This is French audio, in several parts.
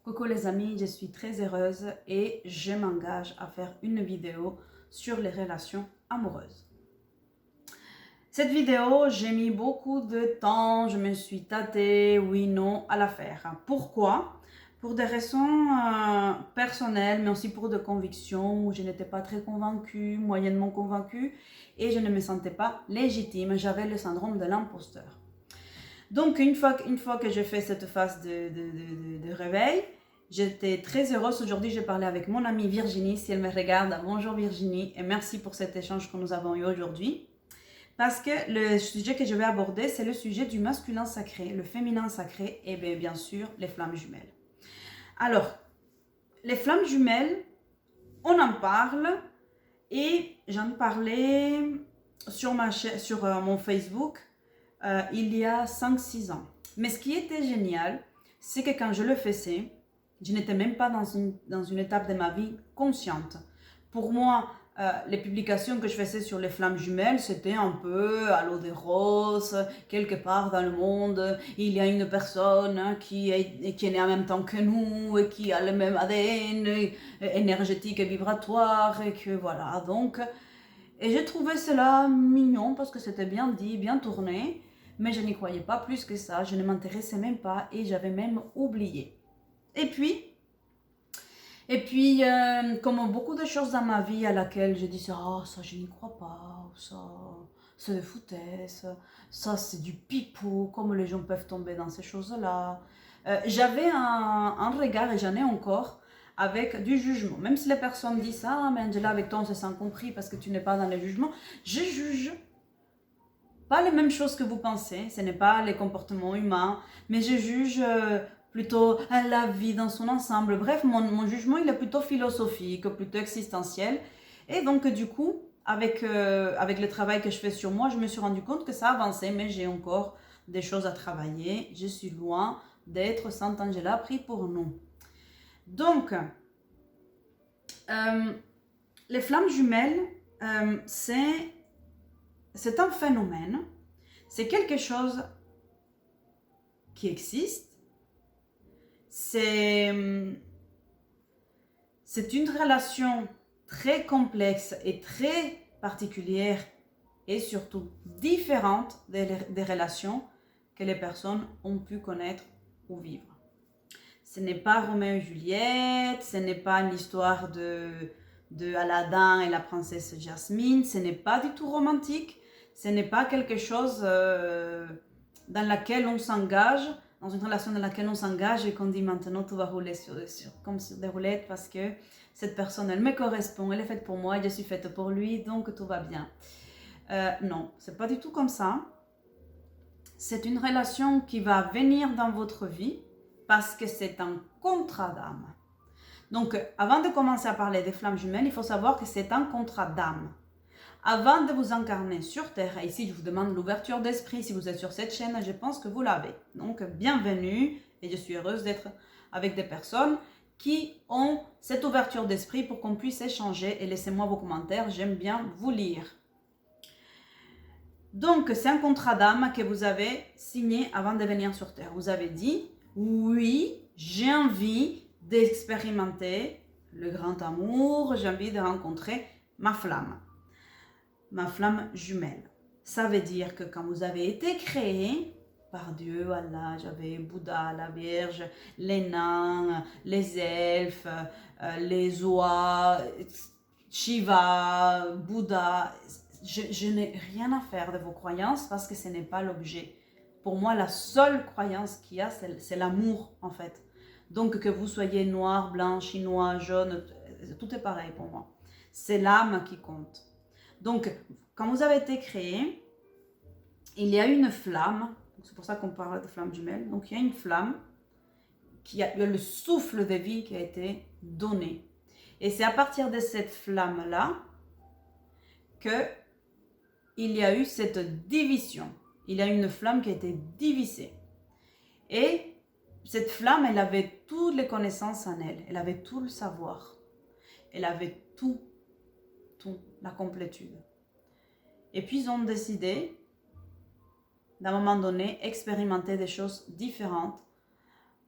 Coucou les amis, je suis très heureuse et je m'engage à faire une vidéo sur les relations amoureuses. Cette vidéo, j'ai mis beaucoup de temps, je me suis tâtée, oui, non, à la faire. Pourquoi? Pour des raisons personnelles, mais aussi pour des convictions où je n'étais pas très convaincue, moyennement convaincue, et je ne me sentais pas légitime, j'avais le syndrome de l'imposteur. Donc, une fois que j'ai fait cette phase de réveil, j'étais très heureuse. Aujourd'hui, j'ai parlé avec mon amie Virginie. Si elle me regarde, bonjour Virginie et merci pour cet échange que nous avons eu aujourd'hui. Parce que le sujet que je vais aborder, c'est le sujet du masculin sacré, le féminin sacré et bien sûr les flammes jumelles. Alors, les flammes jumelles, on en parle et j'en parlais sur mon Facebook il y a 5-6 ans. Mais ce qui était génial, c'est que quand je le faisais, je n'étais même pas dans une étape de ma vie consciente. Pour moi, les publications que je faisais sur les flammes jumelles, c'était un peu à l'eau de rose, quelque part dans le monde, il y a une personne qui est née en même temps que nous, et qui a le même ADN énergétique et vibratoire, et que voilà, donc... Et j'ai trouvé cela mignon parce que c'était bien dit, bien tourné, mais je n'y croyais pas plus que ça, je ne m'intéressais même pas et j'avais même oublié. Et puis, comme beaucoup de choses dans ma vie à laquelle je disais, ah, ça je n'y crois pas, ça c'est de foutaise, ça c'est du pipeau, comme les gens peuvent tomber dans ces choses-là. J'avais un regard, et j'en ai encore, avec du jugement. Même si les personnes disent, ah, mais Angela, avec toi on se sent compris parce que tu n'es pas dans le jugement, je juge pas les mêmes choses que vous pensez, ce n'est pas les comportements humains, mais je juge plutôt la vie dans son ensemble. Bref, mon jugement, il est plutôt philosophique, plutôt existentiel. Et donc, du coup, avec le travail que je fais sur moi, je me suis rendu compte que ça avançait, mais j'ai encore des choses à travailler. Je suis loin d'être Sainte Angela, prie pour nous. Donc, les flammes jumelles, c'est un phénomène, c'est quelque chose qui existe, c'est une relation très complexe et très particulière et surtout différente des relations que les personnes ont pu connaître ou vivre. Ce n'est pas Roméo et Juliette, ce n'est pas une histoire de Aladdin et la princesse Jasmine, ce n'est pas du tout romantique, ce n'est pas quelque chose dans laquelle on s'engage, dans une relation dans laquelle on s'engage et qu'on dit maintenant tout va rouler comme sur des roulettes parce que cette personne elle me correspond, elle est faite pour moi, je suis faite pour lui, donc tout va bien. Non, c'est pas du tout comme ça. C'est une relation qui va venir dans votre vie parce que c'est un contrat d'âme. Donc, avant de commencer à parler des flammes jumelles, il faut savoir que c'est un contrat d'âme. Avant de vous incarner sur Terre, et ici je vous demande l'ouverture d'esprit, si vous êtes sur cette chaîne, je pense que vous l'avez. Donc, bienvenue, et je suis heureuse d'être avec des personnes qui ont cette ouverture d'esprit pour qu'on puisse échanger, et laissez-moi vos commentaires, j'aime bien vous lire. Donc, c'est un contrat d'âme que vous avez signé avant de venir sur Terre. Vous avez dit, oui, j'ai envie d'expérimenter le grand amour, j'ai envie de rencontrer ma flamme jumelle. Ça veut dire que quand vous avez été créé par Dieu, Allah, j'avais Bouddha, la Vierge, les nains, les elfes, les oies, Shiva, Bouddha, je n'ai rien à faire de vos croyances parce que ce n'est pas l'objet. Pour moi, la seule croyance qu'il y a, c'est l'amour en fait. Donc que vous soyez noir, blanc, chinois, jaune, tout est pareil pour moi. C'est l'âme qui compte. Donc, quand vous avez été créé, il y a une flamme, c'est pour ça qu'on parle de flamme jumelle, donc il y a une flamme, il y a le souffle de vie qui a été donné. Et c'est à partir de cette flamme-là que il y a eu cette division. Il y a une flamme qui a été divisée. Et cette flamme, elle avait toutes les connaissances en elle. Elle avait tout le savoir. Elle avait tout, la complétude. Et puis ils ont décidé, d'un moment donné, expérimenter des choses différentes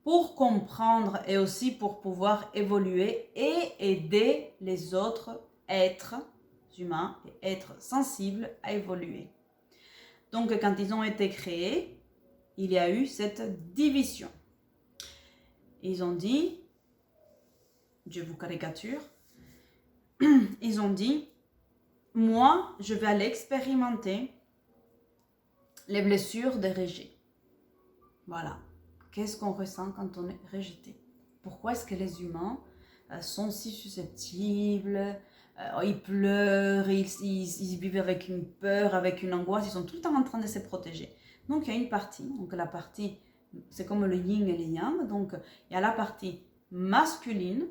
pour comprendre et aussi pour pouvoir évoluer et aider les autres êtres humains et êtres sensibles à évoluer. Donc, quand ils ont été créés, il y a eu cette division. Ils ont dit, je vous caricature, ils ont dit, moi, je vais aller expérimenter les blessures des rejet. Voilà. Qu'est-ce qu'on ressent quand on est rejeté? Pourquoi est-ce que les humains sont si susceptibles? Ils pleurent, ils vivent avec une peur, avec une angoisse, ils sont tout le temps en train de se protéger. Donc il y a une partie, donc la partie, c'est comme le yin et le yang, donc il y a la partie masculine,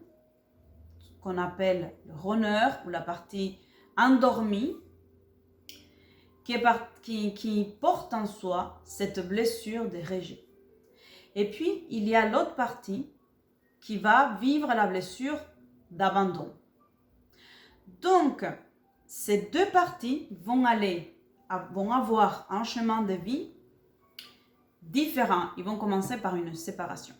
qu'on appelle le runner, ou la partie endormie, qui porte en soi cette blessure de rejet. Et puis, il y a l'autre partie qui va vivre la blessure d'abandon. Donc, ces deux parties vont avoir un chemin de vie différent. Ils vont commencer par une séparation.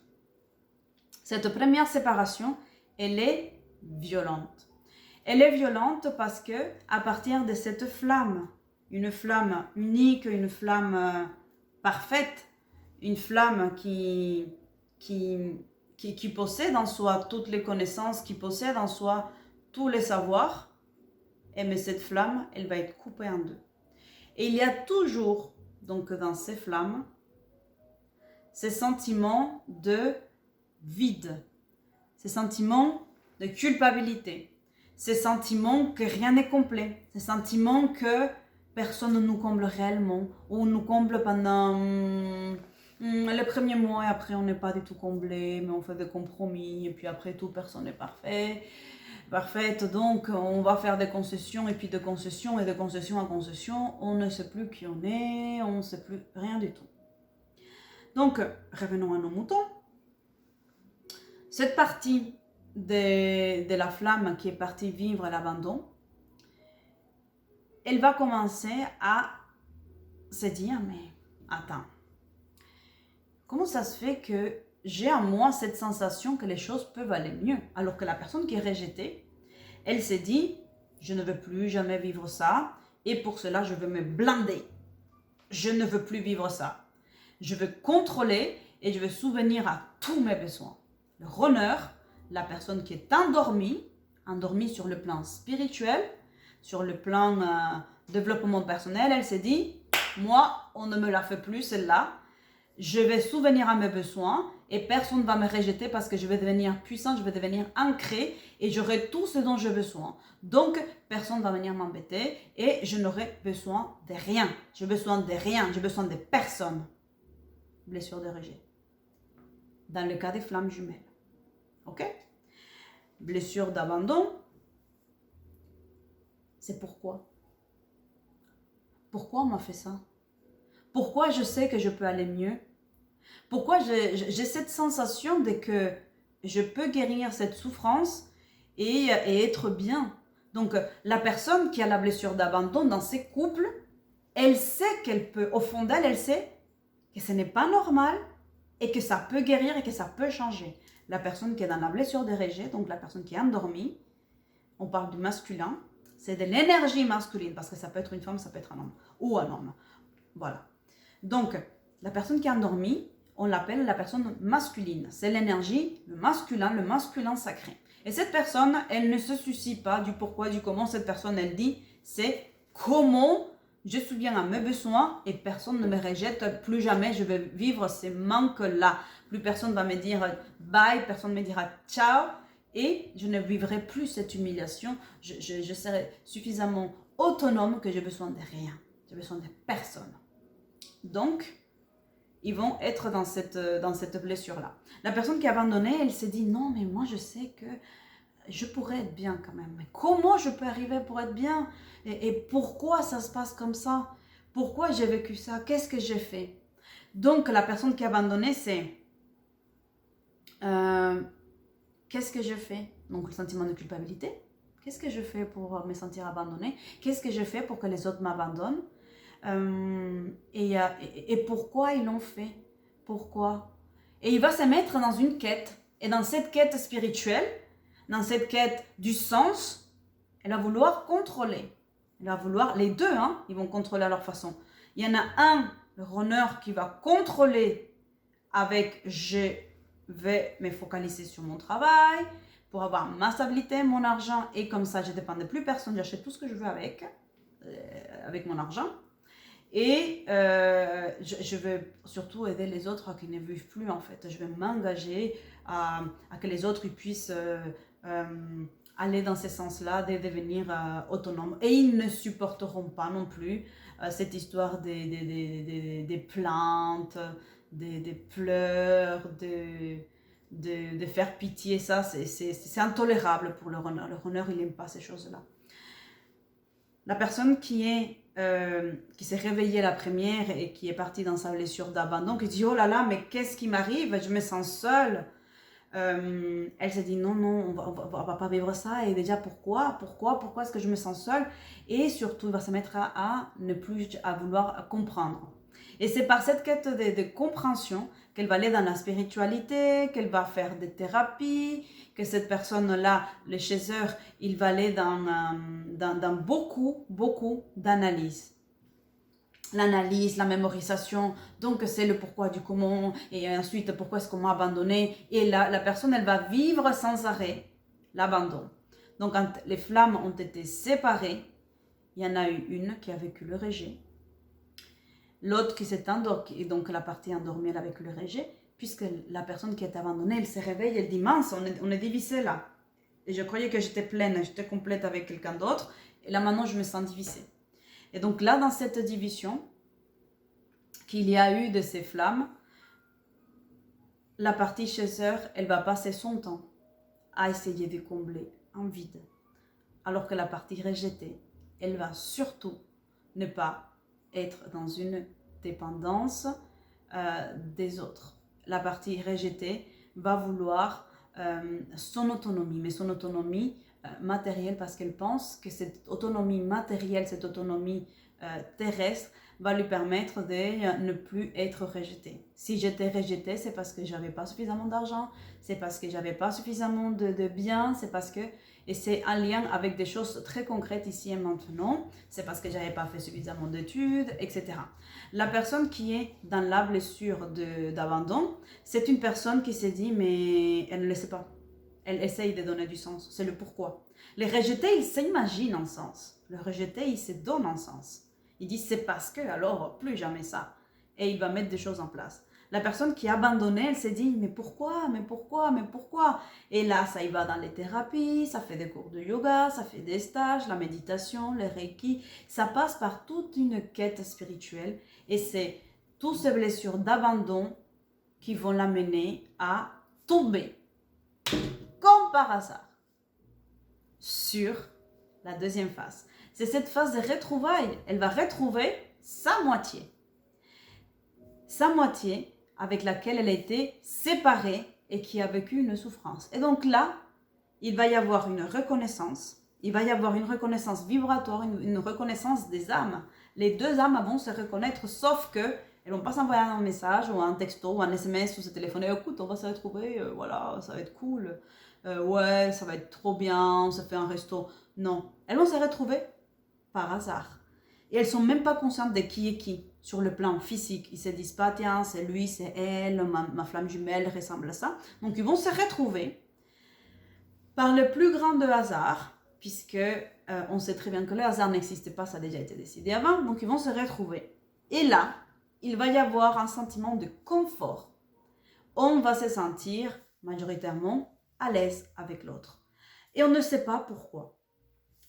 Cette première séparation, elle est violente. Elle est violente parce que à partir de cette flamme, une flamme unique, une flamme parfaite, une flamme qui possède en soi toutes les connaissances, qui possède en soi tous les savoirs, mais cette flamme, elle va être coupée en deux. Et il y a toujours, donc dans ces flammes, ces sentiments de vide, ces sentiments de culpabilité, ces sentiments que rien n'est complet, ces sentiments que personne ne nous comble réellement, ou nous comble pendant les premiers mois et après on n'est pas du tout comblé, mais on fait des compromis et puis après tout, personne n'est parfaite, donc on va faire des concessions et puis de concession et de concession à concession, on ne sait plus qui on est, on ne sait plus rien du tout. Donc, revenons à nos moutons. Cette partie de la flamme qui est partie vivre l'abandon, elle va commencer à se dire, mais attends, comment ça se fait que j'ai en moi cette sensation que les choses peuvent aller mieux, alors que la personne qui est rejetée, elle s'est dit, je ne veux plus jamais vivre ça, et pour cela, je veux me blinder. Je ne veux plus vivre ça. Je veux contrôler et je veux souvenir à tous mes besoins. Le runner, la personne qui est endormie sur le plan spirituel, sur le plan développement personnel, elle s'est dit, moi, on ne me la fait plus celle-là. Je vais souvenir à mes besoins et personne ne va me rejeter parce que je vais devenir puissant, je vais devenir ancré et j'aurai tout ce dont j'ai besoin. Donc, personne ne va venir m'embêter et je n'aurai besoin de rien. J'ai besoin de rien, j'ai besoin de personne. Blessure de rejet. Dans le cas des flammes jumelles. Ok? Blessure d'abandon. C'est pourquoi? Pourquoi on m'a fait ça? Pourquoi je sais que je peux aller mieux? Pourquoi j'ai cette sensation de que je peux guérir cette souffrance et être bien? Donc, la personne qui a la blessure d'abandon dans ses couples, elle sait qu'elle peut, au fond d'elle, elle sait que ce n'est pas normal et que ça peut guérir et que ça peut changer. La personne qui est dans la blessure de rejet, donc la personne qui est endormie, on parle du masculin, c'est de l'énergie masculine, parce que ça peut être une femme, ça peut être un homme, ou un homme. Voilà. Donc, la personne qui est endormie, on l'appelle la personne masculine. C'est l'énergie, le masculin sacré. Et cette personne, elle ne se soucie pas du pourquoi, du comment. Cette personne, elle dit, c'est comment je souviens à mes besoins et personne ne me rejette. Plus jamais je vais vivre ces manques-là. Plus personne va me dire bye, personne ne me dira ciao. Et je ne vivrai plus cette humiliation. Je serai suffisamment autonome que j'ai besoin de rien. J'ai besoin de personne. Donc, ils vont être dans cette blessure-là. La personne qui a abandonné, elle s'est dit, non, mais moi je sais que je pourrais être bien quand même. Mais comment je peux arriver pour être bien? Et pourquoi ça se passe comme ça? Pourquoi j'ai vécu ça? Qu'est-ce que j'ai fait? Donc, la personne qui a abandonné, c'est qu'est-ce que je fais? Donc, le sentiment de culpabilité. Qu'est-ce que je fais pour me sentir abandonnée? Qu'est-ce que je fais pour que les autres m'abandonnent? Et pourquoi ils l'ont fait? Pourquoi? Et il va se mettre dans une quête. Et dans cette quête spirituelle, dans cette quête du sens, elle va vouloir contrôler. Elle va vouloir, les deux, ils vont contrôler à leur façon. Il y en a un, le runner, qui va contrôler avec je vais me focaliser sur mon travail pour avoir ma stabilité, mon argent, et comme ça je ne dépends de plus personne, j'achète tout ce que je veux avec mon argent. Et je veux surtout aider les autres qui ne vivent plus en fait. Je vais m'engager à que les autres puissent aller dans ce sens-là, de devenir autonomes. Et ils ne supporteront pas non plus cette histoire des plaintes, des pleurs, de faire pitié. Ça, c'est intolérable pour le runner. Le runner, il n'aime pas ces choses-là. La personne qui s'est réveillée la première et qui est partie dans sa blessure d'abandon, qui dit « Oh là là, mais qu'est-ce qui m'arrive? Je me sens seule. » Elle s'est dit « Non, non, on va pas vivre ça. Et déjà, pourquoi est-ce que je me sens seule ?» Et surtout, il va se mettre à ne plus à vouloir comprendre. Et c'est par cette quête de compréhension qu'elle va aller dans la spiritualité, qu'elle va faire des thérapies, que cette personne-là, le chasseur, il va aller dans beaucoup d'analyses. L'analyse, la mémorisation, donc c'est le pourquoi du comment, et ensuite pourquoi est-ce qu'on m'a abandonné. Et là, la personne, elle va vivre sans arrêt l'abandon. Donc quand les flammes ont été séparées, il y en a eu une qui a vécu le rejet. L'autre qui s'est endormie, et donc la partie endormie elle a vécu le rejet, puisque la personne qui est abandonnée, elle se réveille, elle dit mince, on est divisé là. Et je croyais que j'étais pleine, j'étais complète avec quelqu'un d'autre, et là maintenant je me sens divisée. Et donc là, dans cette division qu'il y a eu de ces flammes, la partie chasseur, elle va passer son temps à essayer de combler un vide. Alors que la partie rejetée, elle va surtout ne pas être dans une dépendance des autres. La partie rejetée va vouloir son autonomie, mais son autonomie matérielle, parce qu'elle pense que cette autonomie matérielle, cette autonomie terrestre va lui permettre de ne plus être rejetée. Si j'étais rejetée, c'est parce que j'avais pas suffisamment d'argent, c'est parce que j'avais pas suffisamment de biens, c'est parce que, et c'est en lien avec des choses très concrètes ici et maintenant, c'est parce que j'avais pas fait suffisamment d'études, etc. La personne qui est dans la blessure d'abandon, c'est une personne qui s'est dit, mais elle ne le sait pas. Elle essaye de donner du sens, c'est le pourquoi. Les rejetés, ils s'imaginent un sens. Le rejeté, il se donne un sens. Il dit c'est parce que, alors plus jamais ça. Et il va mettre des choses en place. La personne qui est abandonnée, elle s'est dit mais pourquoi? Et là, ça y va dans les thérapies, ça fait des cours de yoga, ça fait des stages, la méditation, le reiki. Ça passe par toute une quête spirituelle. Et c'est toutes ces blessures d'abandon qui vont l'amener à tomber, comme par hasard, sur la deuxième phase. C'est cette phase de retrouvailles. Elle va retrouver sa moitié. Sa moitié avec laquelle elle a été séparée et qui a vécu une souffrance. Et donc là, il va y avoir une reconnaissance. Il va y avoir une reconnaissance vibratoire, une reconnaissance des âmes. Les deux âmes vont se reconnaître, sauf que elles vont pas s'envoyer un message ou un texto ou un SMS ou se téléphoner. Écoute, on va se retrouver, voilà, ça va être cool. Ouais, ça va être trop bien, on se fait un resto. Non, elles vont se retrouver par hasard. Et elles sont même pas conscientes de qui est qui sur le plan physique. Ils se disent pas, tiens, c'est lui, c'est elle, ma flamme jumelle ressemble à ça. Donc ils vont se retrouver par le plus grand de hasard, puisque on sait très bien que le hasard n'existe pas, ça a déjà été décidé avant. Donc ils vont se retrouver. Et là, il va y avoir un sentiment de confort. On va se sentir majoritairement à l'aise avec l'autre. Et on ne sait pas pourquoi.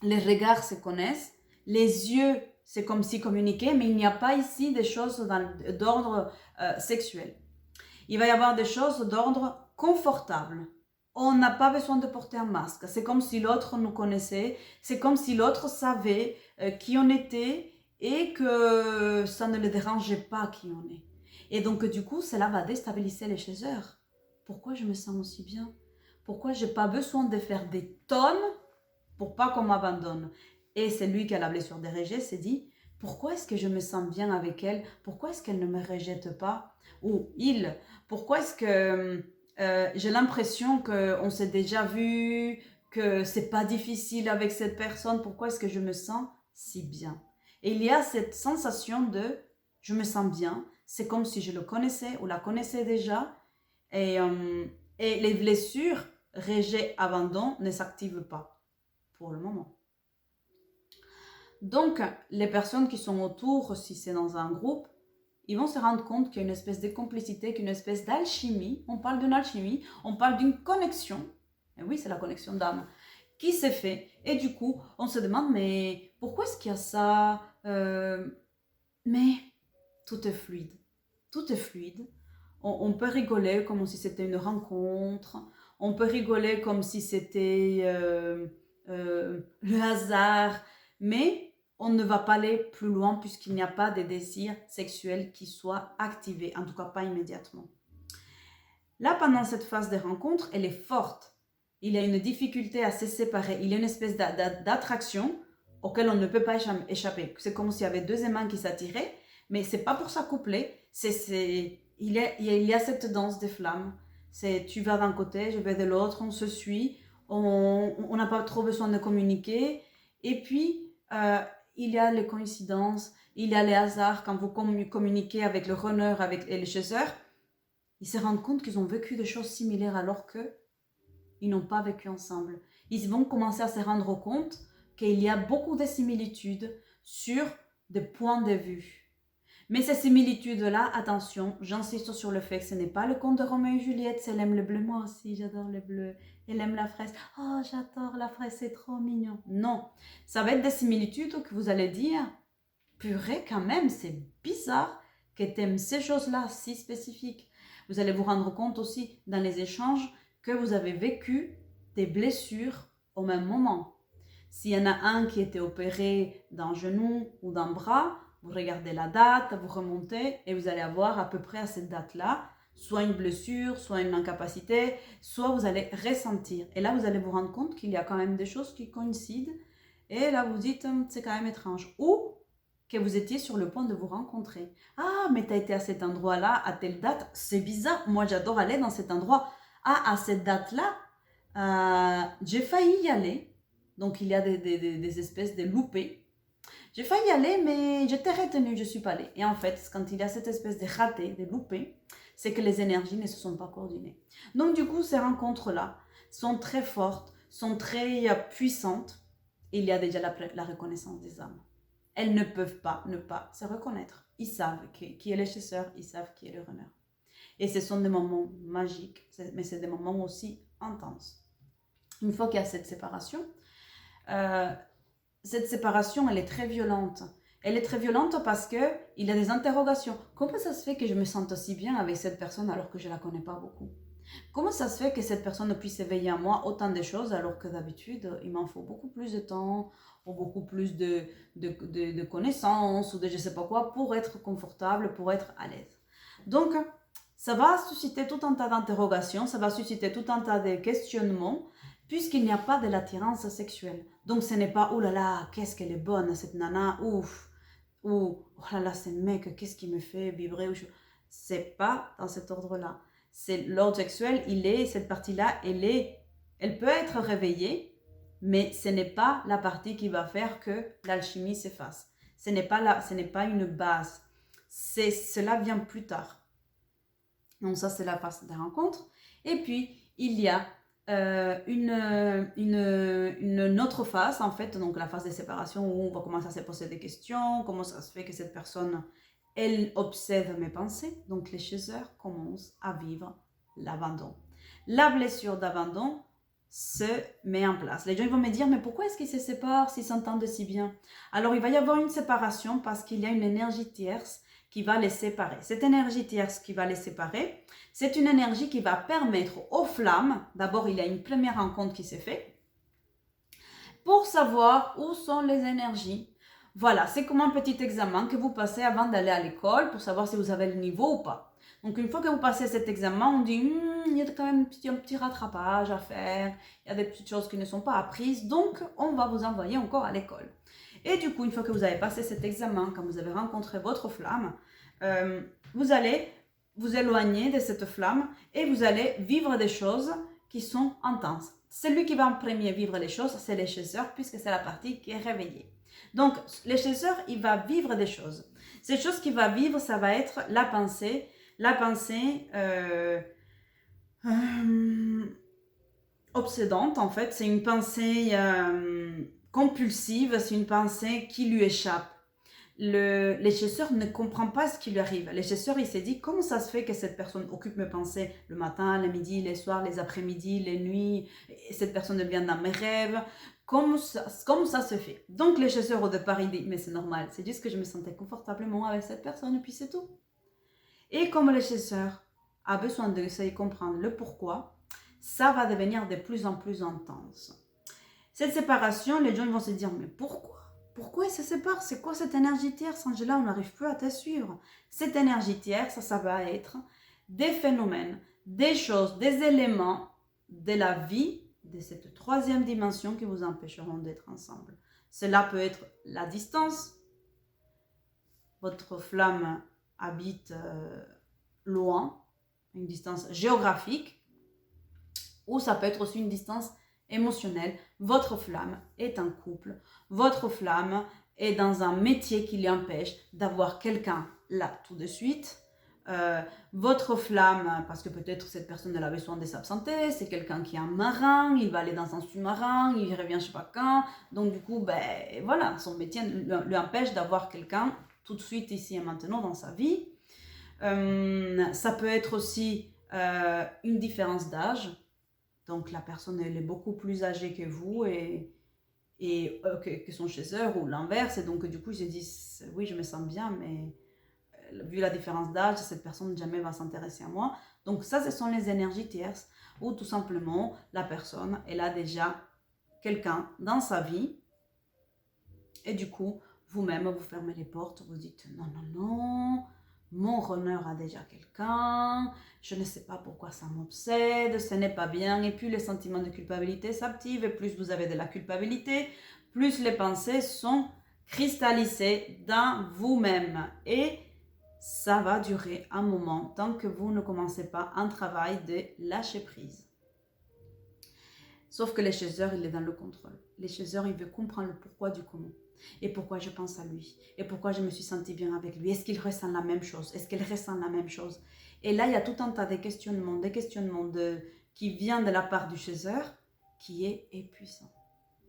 Les regards se connaissent, les yeux, c'est comme si communiquaient, mais il n'y a pas ici des choses d'ordre sexuel. Il va y avoir des choses d'ordre confortable. On n'a pas besoin de porter un masque. C'est comme si l'autre nous connaissait, c'est comme si l'autre savait qui on était et que ça ne le dérangeait pas qui on est. Et donc du coup, cela va déstabiliser les chasseurs. Pourquoi je me sens aussi bien? Pourquoi je n'ai pas besoin de faire des tonnes pour pas qu'on m'abandonne? Et c'est lui qui a la blessure des rejets s'est dit, Pourquoi est-ce que je me sens bien avec elle? Pourquoi est-ce qu'elle ne me rejette pas? Ou il, pourquoi est-ce que j'ai l'impression qu'on s'est déjà vu, que c'est pas difficile avec cette personne? Pourquoi est-ce que je me sens si bien? Et il y a cette sensation de je me sens bien, c'est comme si je le connaissais ou la connaissais déjà, et, euh, et les blessures, rejet, abandon ne s'activent pas pour le moment. Donc, les personnes qui sont autour, si c'est dans un groupe, ils vont se rendre compte qu'il y a une espèce de complicité, qu'une espèce d'alchimie. On parle d'une alchimie, on parle d'une connexion. Et oui, c'est la connexion d'âme qui s'est fait. Et du coup, on se demande, mais pourquoi est-ce qu'il y a ça? Mais tout est fluide. Tout est fluide. On peut rigoler comme si c'était une rencontre. On peut rigoler comme si c'était le hasard. Mais on ne va pas aller plus loin puisqu'il n'y a pas de désir sexuel qui soit activé. En tout cas, pas immédiatement. Là, pendant cette phase de rencontre, elle est forte. Il y a une difficulté à se séparer. Il y a une espèce d'attraction auquel on ne peut pas échapper. C'est comme s'il y avait deux aimants qui s'attiraient, mais c'est pas pour s'accoupler. Il y a cette danse des flammes. C'est tu vas d'un côté, je vais de l'autre, on se suit, on n'a pas trop besoin de communiquer. Et puis, il y a les coïncidences, il y a les hasards quand vous communiquez avec le runner et le chasseur. Ils se rendent compte qu'ils ont vécu des choses similaires alors qu'ils n'ont pas vécu ensemble. Ils vont commencer à se rendre compte qu'il y a beaucoup de similitudes sur des points de vue. Mais ces similitudes-là, attention, j'insiste sur le fait que ce n'est pas le conte de Roméo et Juliette, elle aime le bleu, moi aussi j'adore le bleu, elle aime la fraise, oh j'adore la fraise, c'est trop mignon. Non, ça va être des similitudes que vous allez dire, purée quand même, c'est bizarre que tu aimes ces choses-là si spécifiques. Vous allez vous rendre compte aussi dans les échanges que vous avez vécu des blessures au même moment. S'il y en a un qui était opéré d'un genou ou d'un bras, vous regardez la date, vous remontez et vous allez avoir à peu près à cette date-là, soit une blessure, soit une incapacité, soit vous allez ressentir. Et là, vous allez vous rendre compte qu'il y a quand même des choses qui coïncident. Et là, vous dites, c'est quand même étrange. Ou que vous étiez sur le point de vous rencontrer. Ah, mais tu as été à cet endroit-là, à telle date, c'est bizarre, moi j'adore aller dans cet endroit. Ah, à cette date-là, j'ai failli y aller. Donc il y a des espèces de loupés. J'ai failli y aller, mais j'étais retenue, je ne suis pas allée. Et en fait, quand il y a cette espèce de raté, de loupé, c'est que les énergies ne se sont pas coordonnées. Donc du coup, ces rencontres-là sont très fortes, sont très puissantes. Et il y a déjà la reconnaissance des âmes. Elles ne peuvent pas ne pas se reconnaître. Ils savent qui est le chasseur, ils savent qui est le runner. Et ce sont des moments magiques, mais c'est des moments aussi intenses. Une fois qu'il y a cette séparation, elle est très violente. Elle est très violente parce qu'il y a des interrogations. Comment ça se fait que je me sente aussi bien avec cette personne alors que je ne la connais pas beaucoup? Comment ça se fait que cette personne puisse éveiller en moi autant de choses alors que d'habitude, il m'en faut beaucoup plus de temps ou beaucoup plus de connaissances ou de je ne sais pas quoi pour être confortable, pour être à l'aise. Donc, ça va susciter tout un tas d'interrogations, ça va susciter tout un tas de questionnements puisqu'il n'y a pas de l'attirance sexuelle. Donc, ce n'est pas « Oh là là, qu'est-ce qu'elle est bonne cette nana, ouf !» ou « Oh là là, ce mec, qu'est-ce qui me fait vibrer ?» C'est pas dans cet ordre-là. C'est l'ordre sexuel, cette partie-là, elle peut être réveillée, mais ce n'est pas la partie qui va faire que l'alchimie s'efface. Ce n'est pas une base. Cela vient plus tard. Donc ça, c'est la phase des rencontres. Et puis, il y a une autre phase, en fait, donc la phase de séparation où on va commencer à se poser des questions. Comment ça se fait que cette personne... Elle observe mes pensées, donc les chasseurs commencent à vivre l'abandon. La blessure d'abandon se met en place. Les gens vont me dire, mais pourquoi est-ce qu'ils se séparent s'ils s'entendent si bien? Alors il va y avoir une séparation parce qu'il y a une énergie tierce qui va les séparer. Cette énergie tierce qui va les séparer, c'est une énergie qui va permettre aux flammes, d'abord il y a une première rencontre qui s'est faite, pour savoir où sont les énergies. Voilà, c'est comme un petit examen que vous passez avant d'aller à l'école pour savoir si vous avez le niveau ou pas. Donc une fois que vous passez cet examen, on dit il y a quand même un petit rattrapage à faire, il y a des petites choses qui ne sont pas apprises, donc on va vous envoyer encore à l'école. Et du coup, une fois que vous avez passé cet examen, quand vous avez rencontré votre flamme, vous allez vous éloigner de cette flamme et vous allez vivre des choses qui sont intenses. Celui qui va en premier vivre les choses, c'est les chasseurs, puisque c'est la partie qui est réveillée. Donc, les chasseurs, il va vivre des choses. Ces choses qu'il va vivre, ça va être la pensée obsédante, en fait. C'est une pensée compulsive, c'est une pensée qui lui échappe. Les chasseurs ne comprennent pas ce qui lui arrive. Les chasseurs, il s'est dit, comment ça se fait que cette personne occupe mes pensées le matin, le midi, les soirs, les après-midi, les nuits, et cette personne vient dans mes rêves. Comment ça se fait? Donc les chasseurs au départ, ils disent, mais c'est normal, c'est juste que je me sentais confortablement avec cette personne et puis c'est tout. Et comme les chasseurs ont besoin d'essayer de comprendre le pourquoi, ça va devenir de plus en plus intense. Cette séparation, les gens vont se dire, mais pourquoi? Pourquoi ils se séparent? C'est quoi cette énergie tierce, Angela? On n'arrive plus à te suivre. Cette énergie tierce, ça va être des phénomènes, des choses, des éléments de la vie de cette troisième dimension qui vous empêcheront d'être ensemble. Cela peut être la distance. Votre flamme habite loin, une distance géographique, ou ça peut être aussi une distance émotionnelle. Votre flamme est un couple, votre flamme est dans un métier qui lui empêche d'avoir quelqu'un là tout de suite. Votre flamme, parce que peut-être cette personne elle a besoin de s'absenter, c'est quelqu'un qui est un marin, il va aller dans un sous-marin, il revient je sais pas quand, donc du coup, ben voilà, son métier lui empêche d'avoir quelqu'un tout de suite ici et maintenant dans sa vie. Ça peut être aussi une différence d'âge. Donc la personne elle est beaucoup plus âgée que vous que son chasseur ou l'inverse. Et donc du coup ils se disent oui je me sens bien mais vu la différence d'âge cette personne jamais va s'intéresser à moi. Donc ça ce sont les énergies tierces ou tout simplement la personne elle a déjà quelqu'un dans sa vie et du coup vous-même vous fermez les portes, vous dites non, mon runner a déjà quelqu'un, je ne sais pas pourquoi ça m'obsède, ce n'est pas bien. Et puis les sentiments de culpabilité s'activent et plus vous avez de la culpabilité, plus les pensées sont cristallisées dans vous-même. Et ça va durer un moment tant que vous ne commencez pas un travail de lâcher prise. Sauf que les chasseurs, il est dans le contrôle. Les chasseurs, ils veulent comprendre le pourquoi du comment. Et pourquoi je pense à lui. Et pourquoi je me suis sentie bien avec lui. Est-ce qu'il ressent la même chose? Est-ce qu'elle ressent la même chose? Et là, il y a tout un tas de questionnements qui viennent de la part du chasseur qui est épuisant.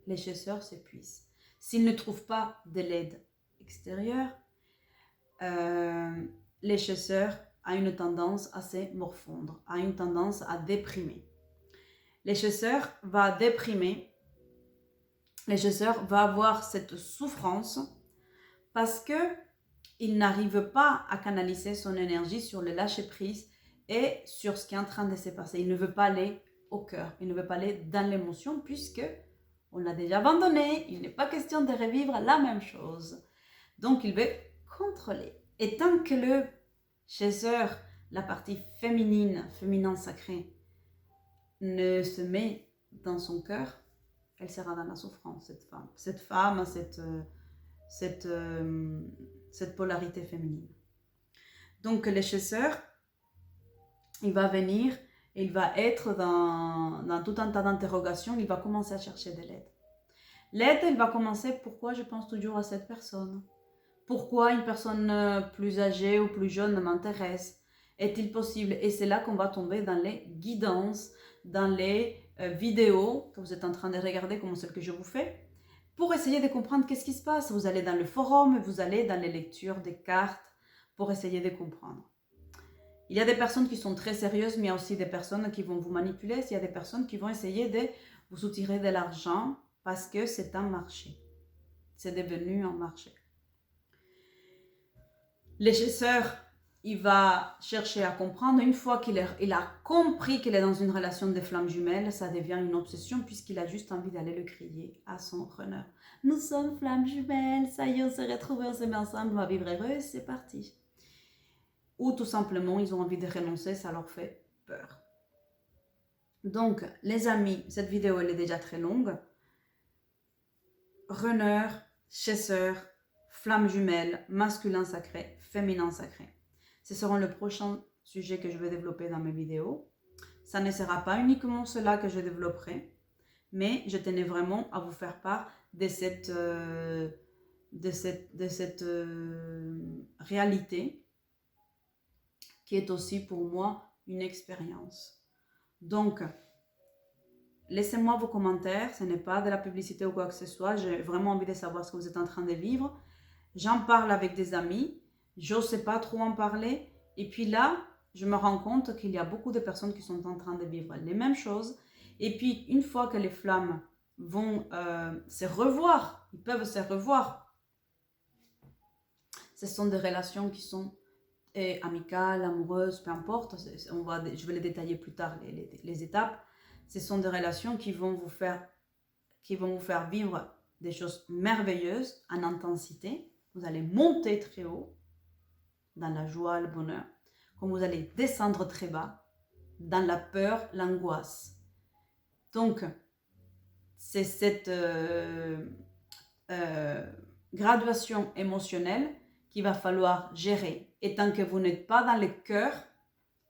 Les chasseurs s'épuisent. S'ils ne trouvent pas de l'aide extérieure, les chasseurs ont une tendance à se morfondre, ont une tendance à déprimer. Les chasseurs vont déprimer, les chasseurs vont avoir cette souffrance parce qu'il n'arrive pas à canaliser son énergie sur le lâcher-prise et sur ce qui est en train de se passer. Il ne veut pas aller au cœur, il ne veut pas aller dans l'émotion puisque on l'a déjà abandonné, il n'est pas question de revivre la même chose. Donc il veut contrôler. Et tant que le chasseur, la partie féminin sacré, ne se met dans son cœur, elle sera dans la souffrance, cette femme, cette polarité féminine. Donc le chasseur, il va venir, il va être dans tout un tas d'interrogations, il va commencer à chercher de l'aide. L'aide, il va commencer, pourquoi je pense toujours à cette personne? Pourquoi une personne plus âgée ou plus jeune m'intéresse? Est-il possible? Et c'est là qu'on va tomber dans les guidances, dans les vidéos que vous êtes en train de regarder comme celle que je vous fais, pour essayer de comprendre qu'est-ce qui se passe. Vous allez dans le forum, vous allez dans les lectures des cartes pour essayer de comprendre. Il y a des personnes qui sont très sérieuses, mais il y a aussi des personnes qui vont vous manipuler. Il y a des personnes qui vont essayer de vous soutirer de l'argent parce que c'est un marché. C'est devenu un marché. Les chasseurs, il va chercher à comprendre. Une fois qu'il a compris qu'il est dans une relation de flammes jumelles, ça devient une obsession puisqu'il a juste envie d'aller le crier à son runner. Nous sommes flammes jumelles, ça y est, on s'est retrouvés, on s'est mis ensemble, on va vivre heureux, c'est parti. Ou tout simplement, ils ont envie de renoncer, ça leur fait peur. Donc, les amis, cette vidéo, elle est déjà très longue. Runner, chasseur, flamme jumelle, masculin sacré, féminin sacré. Ce sera le prochain sujet que je vais développer dans mes vidéos. Ça ne sera pas uniquement cela que je développerai, mais je tenais vraiment à vous faire part de cette réalité qui est aussi pour moi une expérience. Donc, laissez-moi vos commentaires, ce n'est pas de la publicité ou quoi que ce soit, j'ai vraiment envie de savoir ce que vous êtes en train de vivre. J'en parle avec des amis, j'ose pas trop en parler, et puis là, je me rends compte qu'il y a beaucoup de personnes qui sont en train de vivre les mêmes choses, et puis une fois que les flammes vont se revoir, ils peuvent se revoir, ce sont des relations qui sont amicales, amoureuses, peu importe, je vais les détailler plus tard, les étapes. Ce sont des relations qui vont vous faire vivre des choses merveilleuses en intensité. Vous allez monter très haut dans la joie, le bonheur, comme vous allez descendre très bas dans la peur, l'angoisse. Donc, c'est cette graduation émotionnelle qu'il va falloir gérer. Et tant que vous n'êtes pas dans le cœur,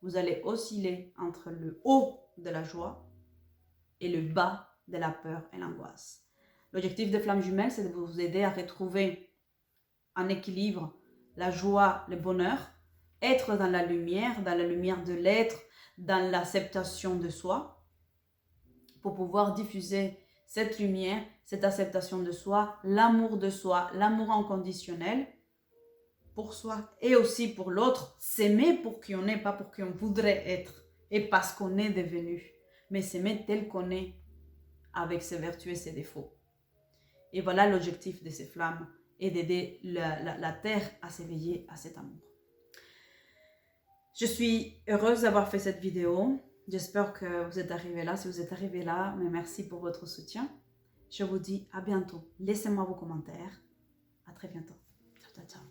vous allez osciller entre le haut de la joie et le bas de la peur et l'angoisse. L'objectif de Flamme Jumelle, c'est de vous aider à retrouver en équilibre la joie, le bonheur, être dans la lumière de l'être, dans l'acceptation de soi, pour pouvoir diffuser cette lumière, cette acceptation de soi, l'amour inconditionnel pour soi et aussi pour l'autre, s'aimer pour qui on est, pas pour qui on voudrait être et parce qu'on est devenu, mais s'aimer tel qu'on est avec ses vertus et ses défauts. Et voilà l'objectif de ces flammes et d'aider la Terre à s'éveiller à cet amour. Je suis heureuse d'avoir fait cette vidéo. J'espère que vous êtes arrivés là. Si vous êtes arrivés là, mais merci pour votre soutien. Je vous dis à bientôt. Laissez-moi vos commentaires. À très bientôt. Ciao, ciao, ciao.